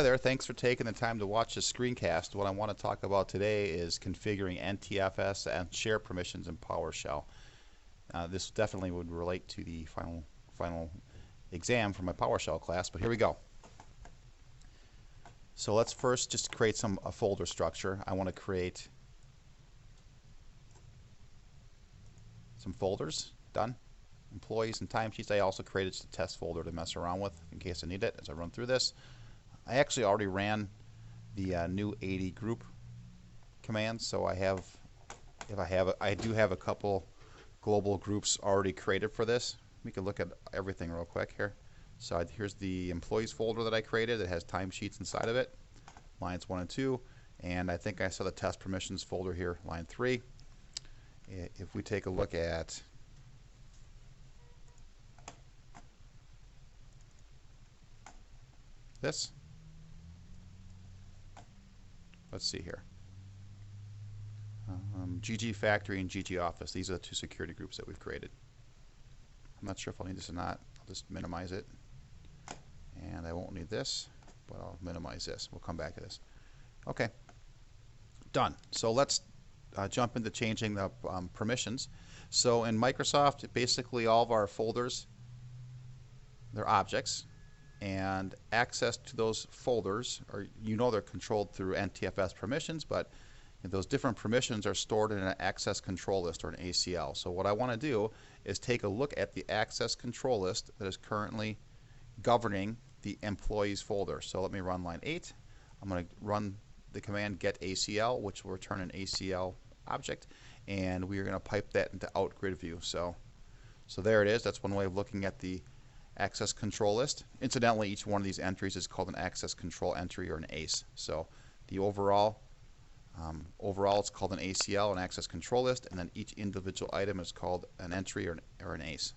Hi there, thanks for taking the time to watch this screencast. What I want to talk about today is configuring NTS and Share Permissions in PowerShell. This definitely would relate to the final exam for my PowerShell class, but here we go. So let's first just create a folder structure. I want to create some folders. Done. Employees and timesheets. I also created a test folder to mess around with in case I need it as I run through this. I actually already ran the new 80 group command, so I do have a couple global groups already created for this. We can look at everything real quick here. So here's the employees folder that I created that has timesheets inside of it, lines 1 and 2, and I think I saw the test permissions folder here, line 3. If we take a look at this, let's see here. GG Factory and GG Office. These are the two security groups that we've created. I'm not sure if I'll need this or not. I'll just minimize it. And I won't need this, but I'll minimize this. We'll come back to this. Okay. Done. So let's jump into changing the permissions. So in Microsoft, basically all of our folders, they're objects. And access to those folders, or they're controlled through NTFS permissions, but those different permissions are stored in an access control list or an ACL. So what I want to do is take a look at the access control list that is currently governing the employees folder. So let me run line 8. I'm going to run the command get ACL, which will return an ACL object, and we are going to pipe that into out grid view. So there it is. That's one way of looking at the access control list. Incidentally, each one of these entries is called an access control entry or an ACE. So the overall it's called an ACL, an access control list, and then each individual item is called an entry or an ACE.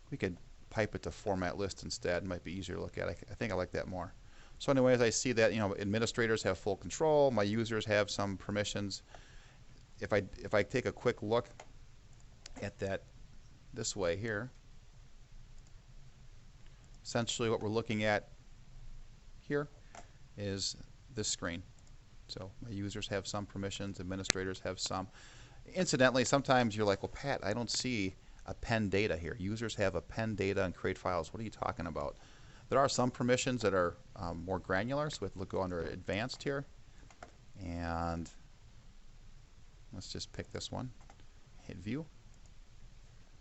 We could pipe it to format list instead. It might be easier to look at. I think I like that more. So anyways, I see that administrators have full control. My users have some permissions. If I take a quick look at that this way here, essentially what we're looking at here is this screen. So my users have some permissions, administrators have some. Incidentally, sometimes you're like, well, Pat, I don't see append data here. Users have append data and create files. What are you talking about? There are some permissions that are more granular, so we'll go under advanced here. And let's just pick this one. Hit view.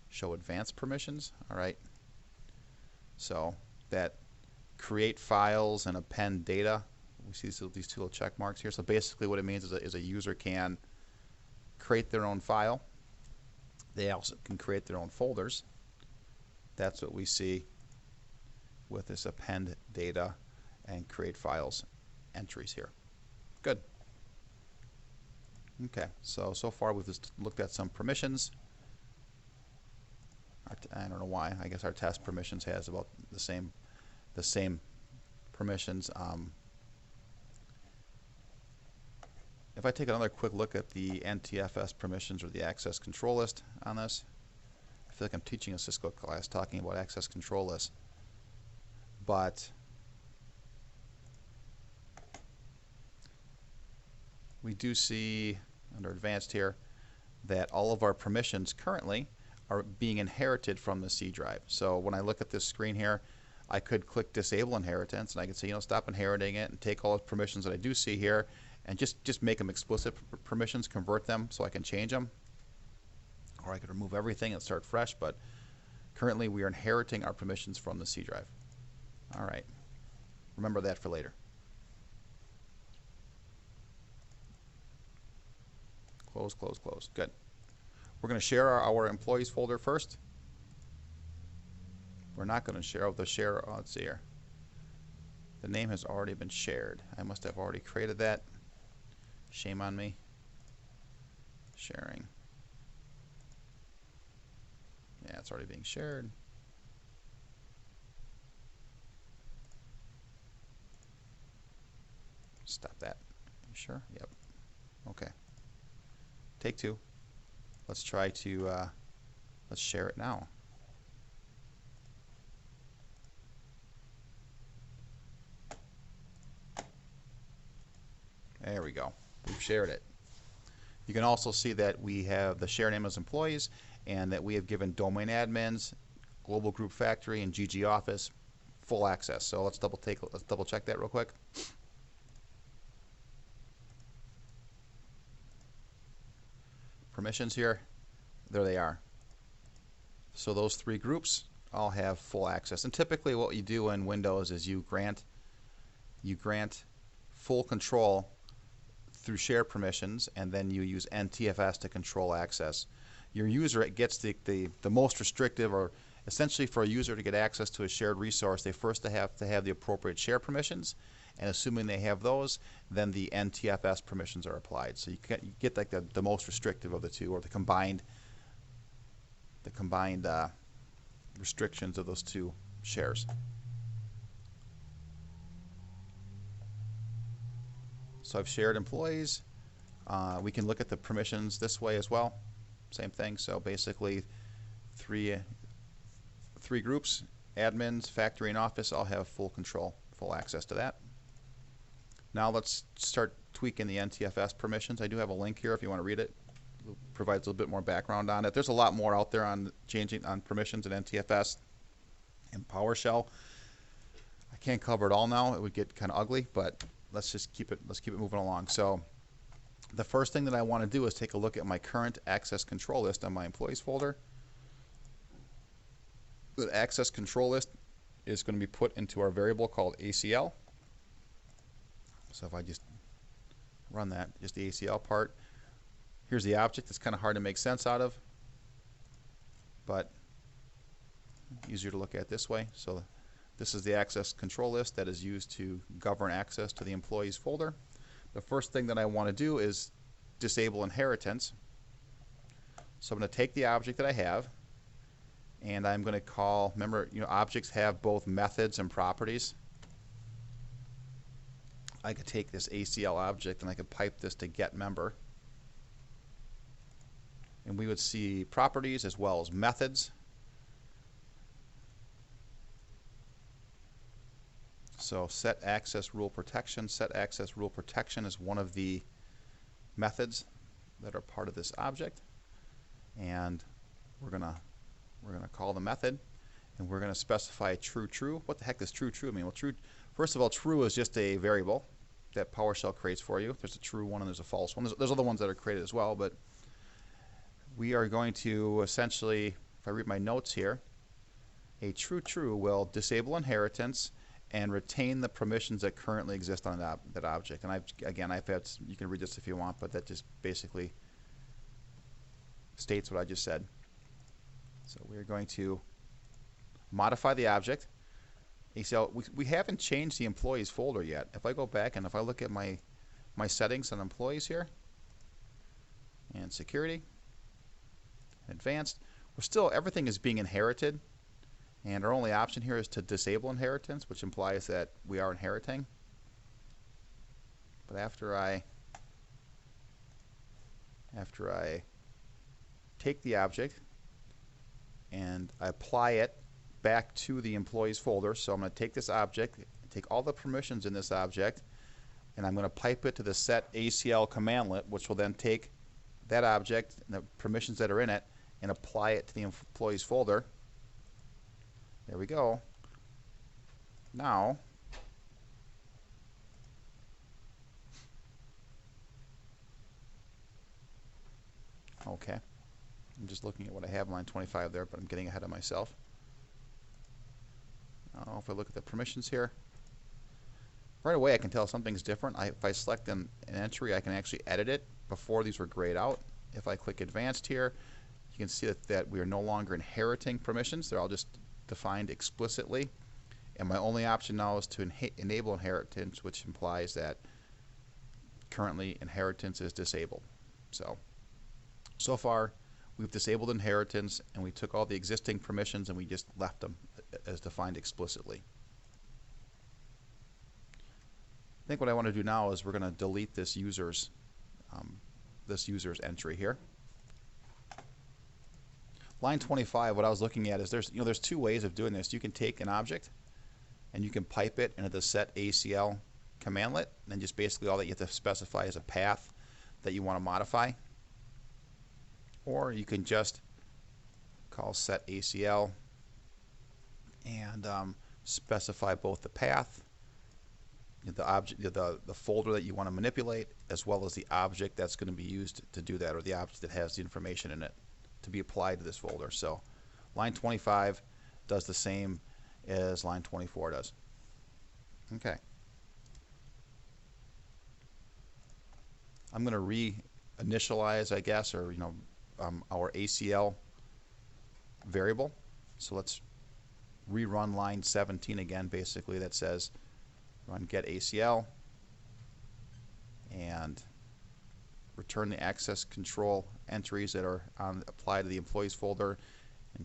Show advanced permissions. All right. So that create files and append data. We see these two little check marks here. So basically what it means is a user can create their own file. They also can create their own folders. That's what we see with this append data and create files entries here. Good. Okay, so far we've just looked at some permissions. I don't know why. I guess our test permissions has about the same permissions. If I take another quick look at the NTFS permissions or the access control list on this, I feel like I'm teaching a Cisco class talking about access control lists. But we do see under advanced here that all of our permissions currently are being inherited from the C drive. So when I look at this screen here, I could click disable inheritance and I could say, stop inheriting it and take all those permissions that I do see here and just make them explicit permissions, convert them so I can change them. Or I could remove everything and start fresh, but currently we are inheriting our permissions from the C drive. All right. Remember that for later. Close, close, close. Good. We're going to share our employees folder first. We're not going to share the share. Let's see here. The name has already been shared. I must have already created that. Shame on me. Sharing. Yeah, it's already being shared. Stop that. You sure? Yep. Okay. Take two. Let's try to let's share it now. There we go. We've shared it. You can also see that we have the share name as employees and that we have given domain admins, global group factory, and GG Office full access. So let's double check that real quick. Permissions here, there they are. So those three groups all have full access. And typically what you do in Windows is you grant full control through share permissions, and then you use NTFS to control access. Your user gets the most restrictive, or essentially for a user to get access to a shared resource, they first have to have the appropriate share permissions, and assuming they have those, then the NTFS permissions are applied. So you get like the most restrictive of the two, or the combined restrictions of those two shares. So I've shared employees. We can look at the permissions this way as well. Same thing. So basically, three groups: admins, factory, and office all have full control, full access to that. Now let's start tweaking the NTFS permissions. I do have a link here if you want to read it. It provides a little bit more background on it. There's a lot more out there on changing on permissions and NTFS and PowerShell. I can't cover it all now. It would get kind of ugly, but let's keep it moving along. So the first thing that I want to do is take a look at my current access control list on my employees folder. The access control list is going to be put into our variable called ACL. So if I just run that, just the ACL part, here's the object. It's kind of hard to make sense out of, but easier to look at this way. So this is the access control list that is used to govern access to the employees folder. The first thing that I want to do is disable inheritance. So I'm going to take the object that I have, and I'm going to call, remember, objects have both methods and properties. I could take this ACL object and I could pipe this to get member. And we would see properties as well as methods. So set access rule protection. Set access rule protection is one of the methods that are part of this object. And we're gonna call the method, and we're gonna specify true. What the heck does true mean? Well, first of all, true is just a variable that PowerShell creates for you. There's a true one and there's a false one. There's other ones that are created as well, but we are going to essentially, if I read my notes here, a true will disable inheritance and retain the permissions that currently exist on that object. And I've had, you can read this if you want, but that just basically states what I just said. So we're going to modify the object. ACL, we haven't changed the employees folder yet. If I go back and if I look at my settings on employees here, and security, advanced, everything is being inherited, and our only option here is to disable inheritance, which implies that we are inheriting. But after I take the object and I apply it back to the employees folder, so I'm going to take this object, take all the permissions in this object, and I'm going to pipe it to the set ACL commandlet, which will then take that object and the permissions that are in it and apply it to the employees folder. There we go. Now, okay, I'm just looking at what I have on line 25 there, but I'm getting ahead of myself. Now, if I look at the permissions here, right away I can tell something's different. If I select an entry, I can actually edit it. Before, these were grayed out. If I click advanced here, you can see that we are no longer inheriting permissions. They're all just defined explicitly. And my only option now is to enable inheritance, which implies that currently inheritance is disabled. So far we've disabled inheritance, and we took all the existing permissions and we just left them as defined explicitly. I think what I want to do now is we're going to delete this user's entry here. Line 25, what I was looking at is there's two ways of doing this. You can take an object and you can pipe it into the set ACL commandlet, and just basically all that you have to specify is a path that you want to modify. Or you can just call set ACL and specify both the path, the object, the folder that you want to manipulate, as well as the object that's going to be used to do that, or the object that has the information in it to be applied to this folder. So line 25 does the same as line 24 does. Okay. I'm going to re-initialize, I guess, or our ACL variable. So let's rerun line 17 again. Basically, that says run get ACL and return the access control entries that are applied to the employees folder, and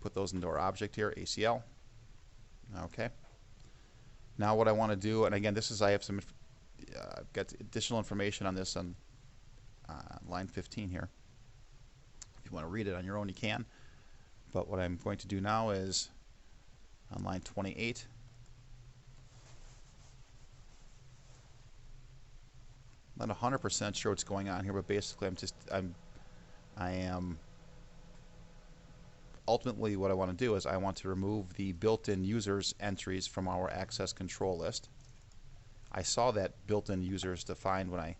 put those into our object here, ACL. Okay. Now what I want to do, and again, this is I have some I've got additional information on this on line 15 here. If you want to read it on your own, you can. But what I'm going to do now is on line 28, I'm not 100% sure what's going on here, but basically I am ultimately what I want to do is I want to remove the built-in users entries from our access control list. I saw that built-in users defined when I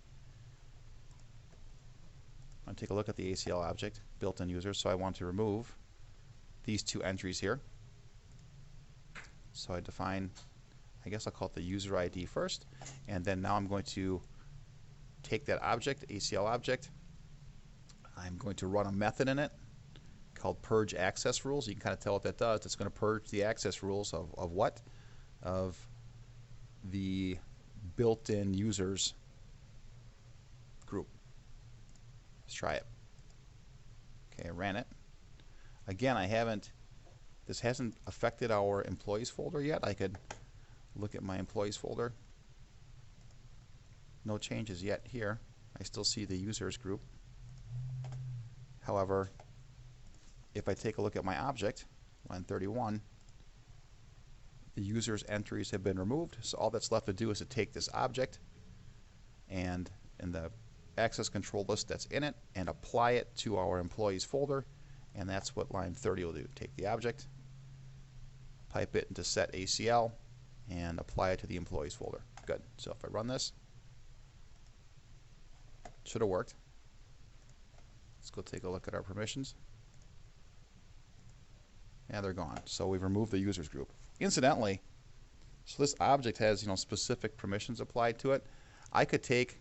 take a look at the ACL object, built-in users, so I want to remove these two entries here. So I define, I guess I'll call it the user ID first, and then now I'm going to take that object, ACL object, I'm going to run a method in it called purge access rules. You can kind of tell what that does. It's going to purge the access rules of what? Of the built-in users group. Let's try it. Okay, I ran it. Again, this hasn't affected our employees folder yet. I could look at my employees folder. No changes yet here. I still see the users group. However, if I take a look at my object, line 31, the users entries have been removed. So all that's left to do is to take this object and in the access control list that's in it and apply it to our employees folder, and that's what line 30 will do. Take the object, pipe it into set ACL, and apply it to the employees folder. Good. So if I run this, it should have worked. Let's go take a look at our permissions. Yeah, they're gone. So we've removed the users group. Incidentally, so this object has specific permissions applied to it. I could take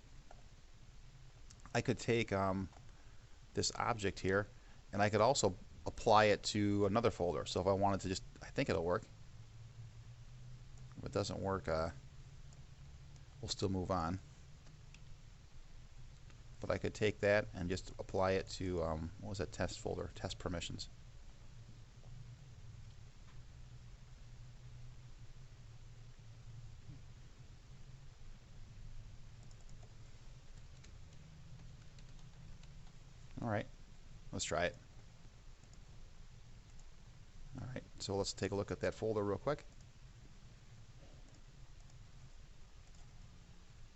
this object here, and I could also apply it to another folder. So if I wanted to I think it'll work. If it doesn't work, we'll still move on. But I could take that and just apply it to, what was that test folder? Test permissions. All right, let's try it. All right, so let's take a look at that folder real quick.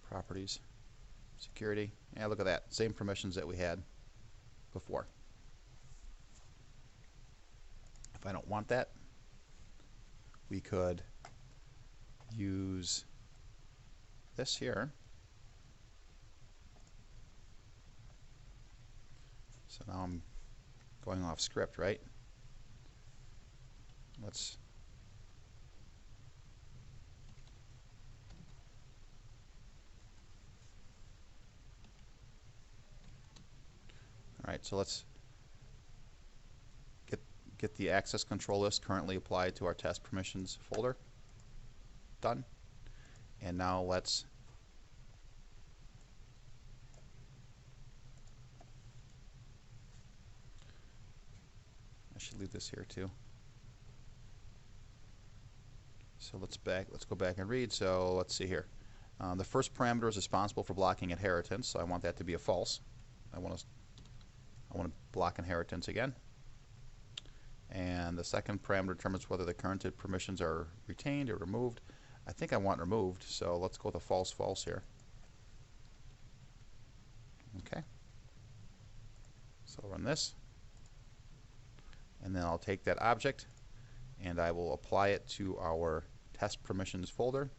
Properties, security. Yeah, look at that. Same permissions that we had before. If I don't want that, we could use this here. So now I'm going off script, right? Let's so let's get the access control list currently applied to our test permissions folder. Done. And now let's should leave this here too. So let's go back and read. So let's see here. The first parameter is responsible for blocking inheritance, so I want that to be a false. I want to block inheritance again. And the second parameter determines whether the current permissions are retained or removed. I think I want removed, so let's go with a false false here. Okay. So I'll run this, and then I'll take that object and I will apply it to our test permissions folder.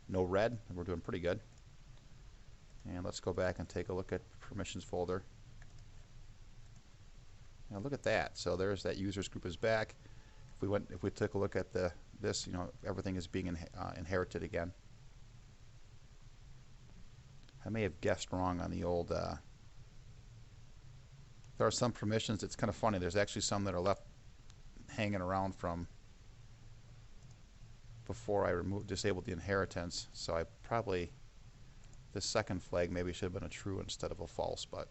No red, we're doing pretty good. And let's go back and take a look at permissions folder. Now look at that. So there's that users group is back. If we took a look at this, you know, everything is being inherited again. I may have guessed wrong on the old. There are some permissions. It's kind of funny. There's actually some that are left hanging around from before I disabled the inheritance. So I probably, this second flag maybe should have been a true instead of a false, but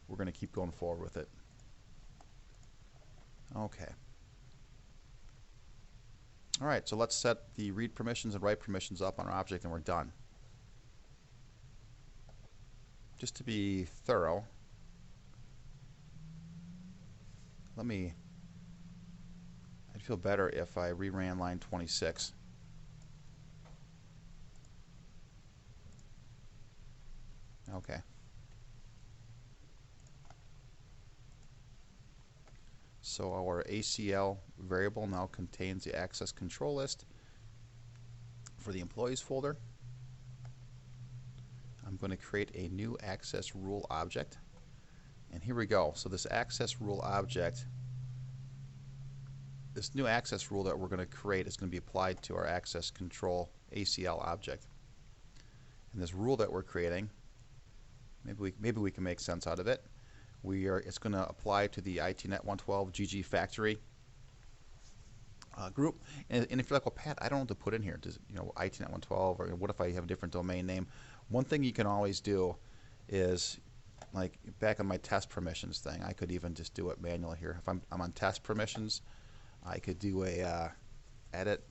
we're going to keep going forward with it. Okay. All right, so let's set the read permissions and write permissions up on our object, and we're done. Just to be thorough, I'd feel better if I reran line 26. Okay. So our ACL variable now contains the access control list for the employees folder. I'm going to create a new access rule object, and here we go. So this access rule object, this new access rule that we're going to create is going to be applied to our access control ACL object. And this rule that we're creating, maybe we can make sense out of it. It's going to apply to the ITnet 112 GG factory group. And if you're like, well, Pat, I don't know what to put in here. Does, you know, ITnet 112, or what if I have a different domain name? One thing you can always do is, like back on my test permissions thing, I could even just do it manually here. If I'm on test permissions, I could do a edit,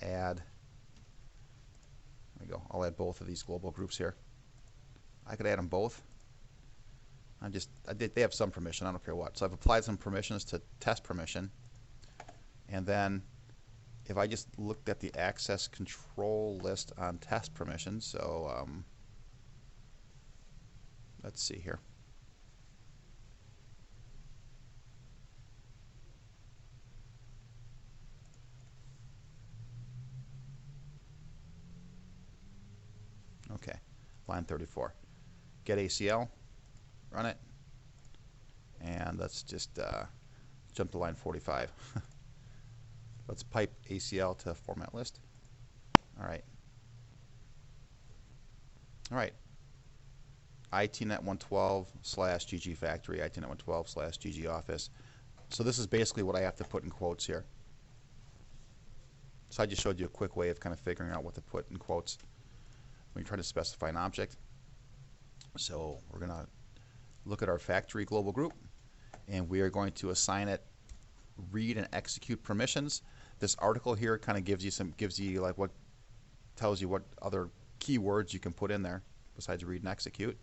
add. There we go. I'll add both of these global groups here. I could add them both. They have some permission, I don't care what. So I've applied some permissions to test permission, and then if I just looked at the access control list on test permissions, so let's see here. Okay, line 34. Get ACL. Run it, and let's just jump to line 45. Let's pipe ACL to format list. All right. ITnet 112 / GG factory, ITnet 112 / GG office. So this is basically what I have to put in quotes here. So I just showed you a quick way of kind of figuring out what to put in quotes when you try to specify an object. So we're going to look at our factory global group, and we are going to assign it read and execute permissions. This article here kind of gives you like what tells you what other keywords you can put in there besides read and execute.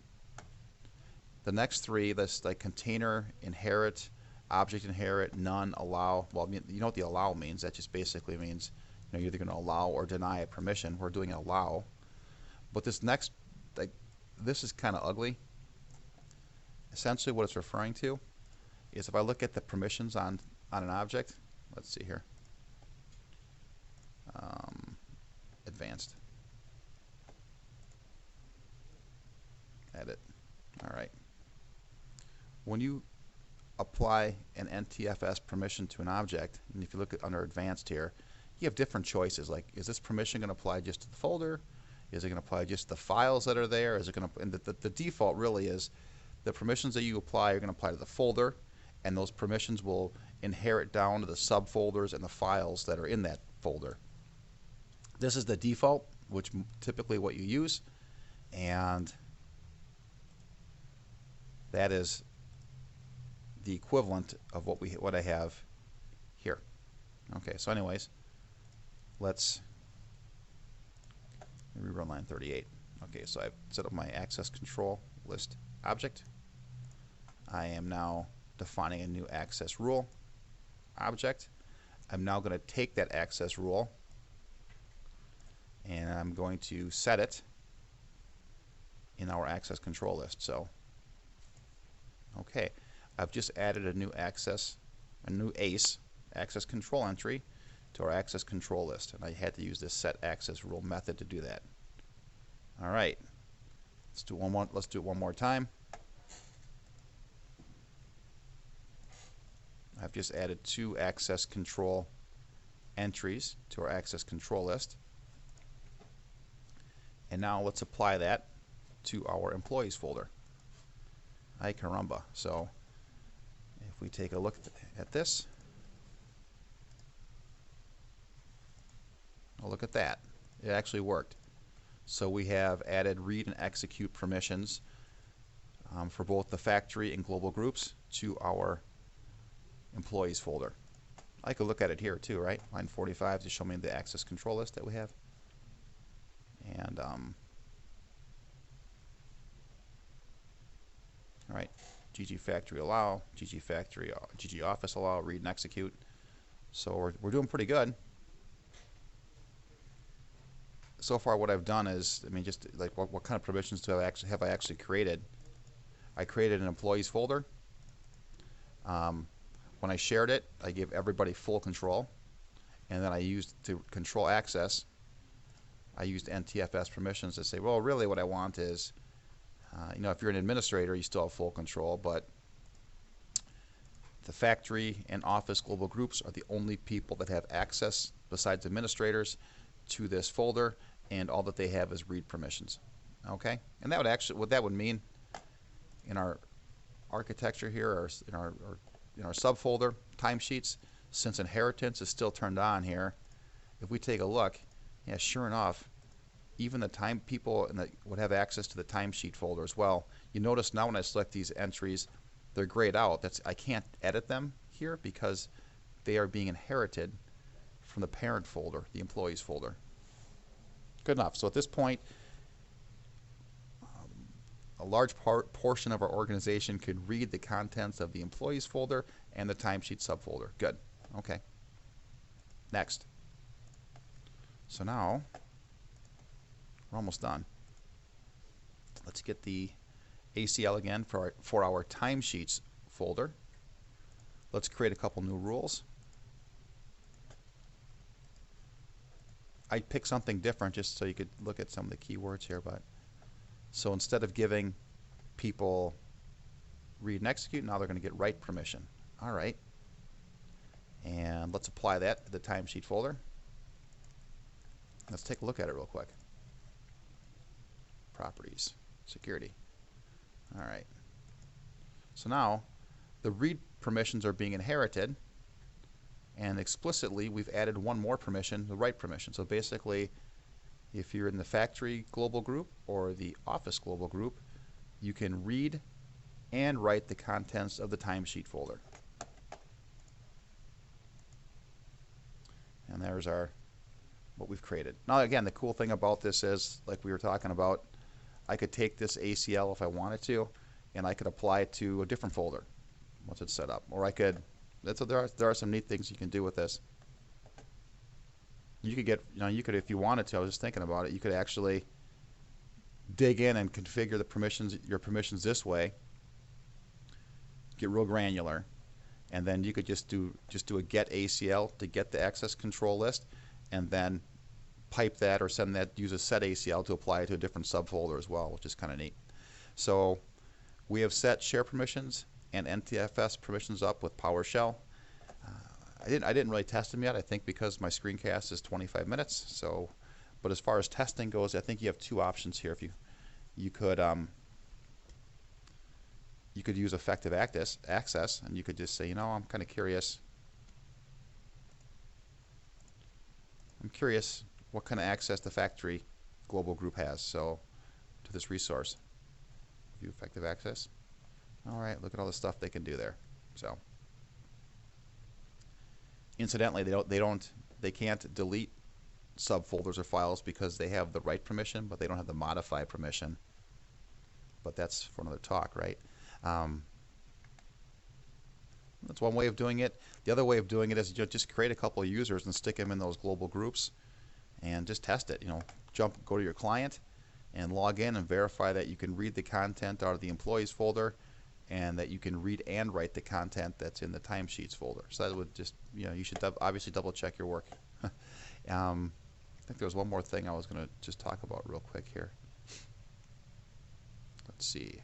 The next three, this like container, inherit, object inherit, none, allow. Well, you know what the allow means? That just basically means, you know, you're either going to allow or deny a permission. We're doing allow, but this next, like, this is kind of ugly. Essentially what it's referring to is if I look at the permissions on an object, let's see here, advanced, edit. All right. When you apply an NTFS permission to an object, and if you look at under advanced here, you have different choices. Like, is this permission going to apply just to the folder? Is it going to apply just to the files that are there? Is it going to? And the default really is the permissions that you apply are going to apply to the folder, and those permissions will inherit down to the subfolders and the files that are in that folder. This is the default, which typically what you use, and that is the equivalent of what I have here. Okay, so anyways, let's rerun line 38. Okay, so I've set up my access control list object. I am now defining a new access rule object. I'm now going to take that access rule and I'm going to set it in our access control list. So, okay, I've just added a new ACE, access control entry, to our access control list, and I had to use this set access rule method to do that. All right, let's do it one more time. I've just added 2 access control entries to our access control list. And now let's apply that to our employees folder. Ay caramba. So if we take a look at this, oh, look at that. It actually worked. So we have added read and execute permissions for both the factory and global groups to our employees folder. I could look at it here too, right? Line 45 to show me the access control list that we have. And all right, GG factory allow, GG factory, GG office allow, read and execute. So we're doing pretty good. So far, what I've done is, I mean, just like what kind of permissions have I actually created? I created an employees folder. When I shared it, I gave everybody full control, and then I used to control access. I used NTFS permissions to say, well, really what I want is, you know, if you're an administrator, you still have full control, but the factory and office global groups are the only people that have access, besides administrators, to this folder, and all that they have is read permissions. Okay, and that would actually, what that would mean in our architecture here, or in our subfolder timesheets, since inheritance is still turned on here, if we take a look, yeah, sure enough, even the time people would have access to the timesheet folder as well. You notice now when I select these entries, they're grayed out. I can't edit them here because they are being inherited from the parent folder, the employees folder. Good enough. So at this point, a large portion of our organization could read the contents of the employees folder and the timesheet subfolder. Good. Okay. Next. So now we're almost done. Let's get the ACL again for our timesheets folder. Let's create a couple new rules. I picked something different just so you could look at some of the keywords here, but so instead of giving people read and execute, now they're going to get write permission. All right. And let's apply that to the timesheet folder. Let's take a look at it real quick. Properties, security. All right. So now the read permissions are being inherited, and explicitly we've added one more permission, the write permission. So basically, if you're in the factory global group or the office global group, you can read and write the contents of the timesheet folder. And there's what we've created. Now again, the cool thing about this is, like we were talking about, I could take this ACL if I wanted to, and I could apply it to a different folder once it's set up. Or I could, there are some neat things you can do with this. You could get, you could, if you wanted to, I was just thinking about it, you could actually dig in and configure the permissions, your permissions this way, get real granular, and then you could just do a get ACL to get the access control list, and then pipe that or send that, use a set ACL to apply it to a different subfolder as well, which is kind of neat. So we have set share permissions and NTFS permissions up with PowerShell. I didn't really test them yet, I think because my screencast is 25 minutes. So, but as far as testing goes, I think you have two options here. If you could use effective access, and you could just say, I'm kind of curious. I'm curious what kind of access the factory global group has. So, to this resource, view effective access. All right, look at all the stuff they can do there. So, incidentally, they can't delete subfolders or files because they have the write permission, but they don't have the modify permission. But that's for another talk, right? That's one way of doing it. The other way of doing it is just create a couple of users and stick them in those global groups and just test it. Go to your client and log in and verify that you can read the content out of the employees folder and that you can read and write the content that's in the timesheets folder. So that would just, you should obviously double check your work. I think there was one more thing I was going to just talk about real quick here. Let's see.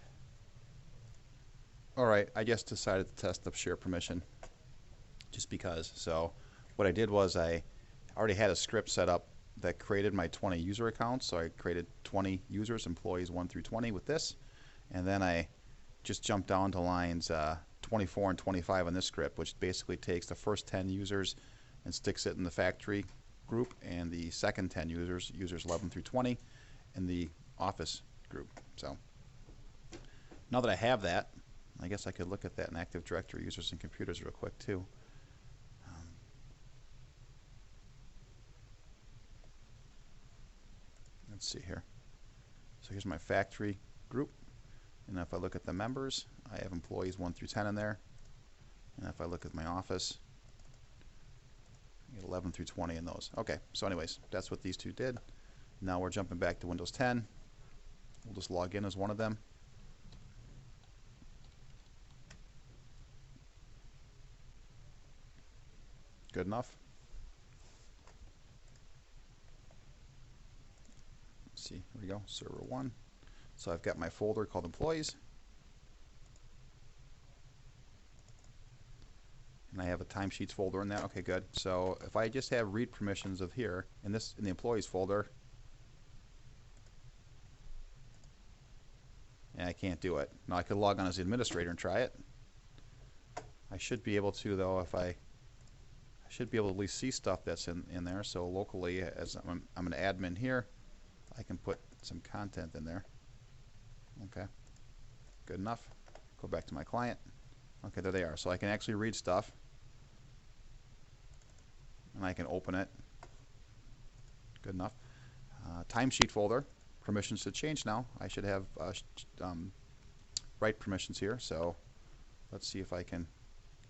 All right, I just decided to test the share permission just because. So what I did was I already had a script set up that created my 20 user accounts. So I created 20 users, employees 1 through 20 with this. And then I just jumped down to lines 24 and 25 on this script, which basically takes the first 10 users and sticks it in the factory group, and the second 10 users 11 through 20, in the office group. So now that I have that, I guess I could look at that in Active Directory users and computers real quick too. Let's see here. So here's my factory group, and if I look at the members, I have employees 1 through 10 in there, and if I look at my office, I get 11 through 20 in those. Okay, so anyways, that's what these two did. Now we're jumping back to Windows 10. We'll just log in as one of them. Good enough. Let's see, here we go, server 1. So I've got my folder called employees, and I have a timesheets folder in that. Okay, good. So if I just have read permissions of here in the employees folder, and I can't do it. Now I could log on as the administrator and try it. I should be able to, though, if I should be able to at least see stuff that's in there. So locally, as I'm an admin here, I can put some content in there. Okay, good enough. Go back to my client. Okay, there they are. So I can actually read stuff, and I can open it. Good enough. Timesheet folder. Permissions should change now. I should have write permissions here. So let's see if I can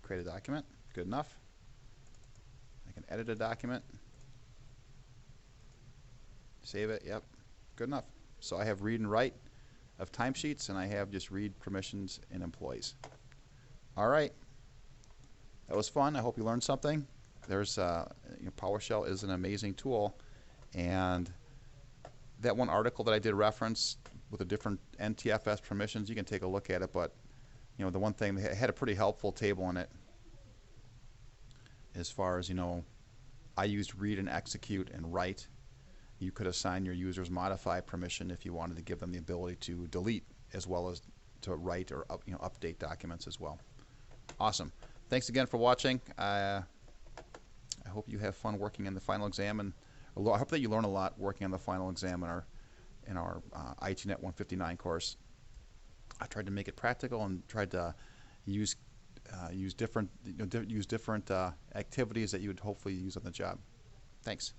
create a document. Good enough. I can edit a document. Save it. Yep. Good enough. So I have read and write of timesheets, and I have just read permissions in employees. All right. That was fun. I hope you learned something. There's PowerShell is an amazing tool, and that one article that I did reference with the different NTFS permissions, you can take a look at it. But the one thing, they had a pretty helpful table in it as far as I used read and execute and write. You could assign your users modify permission if you wanted to give them the ability to delete as well as to write or update documents as well. Awesome. Thanks again for watching. I hope you have fun working in the final exam, and I hope that you learn a lot working on the final exam in our ITNet 159 course. I tried to make it practical and tried to use different activities that you would hopefully use on the job. Thanks.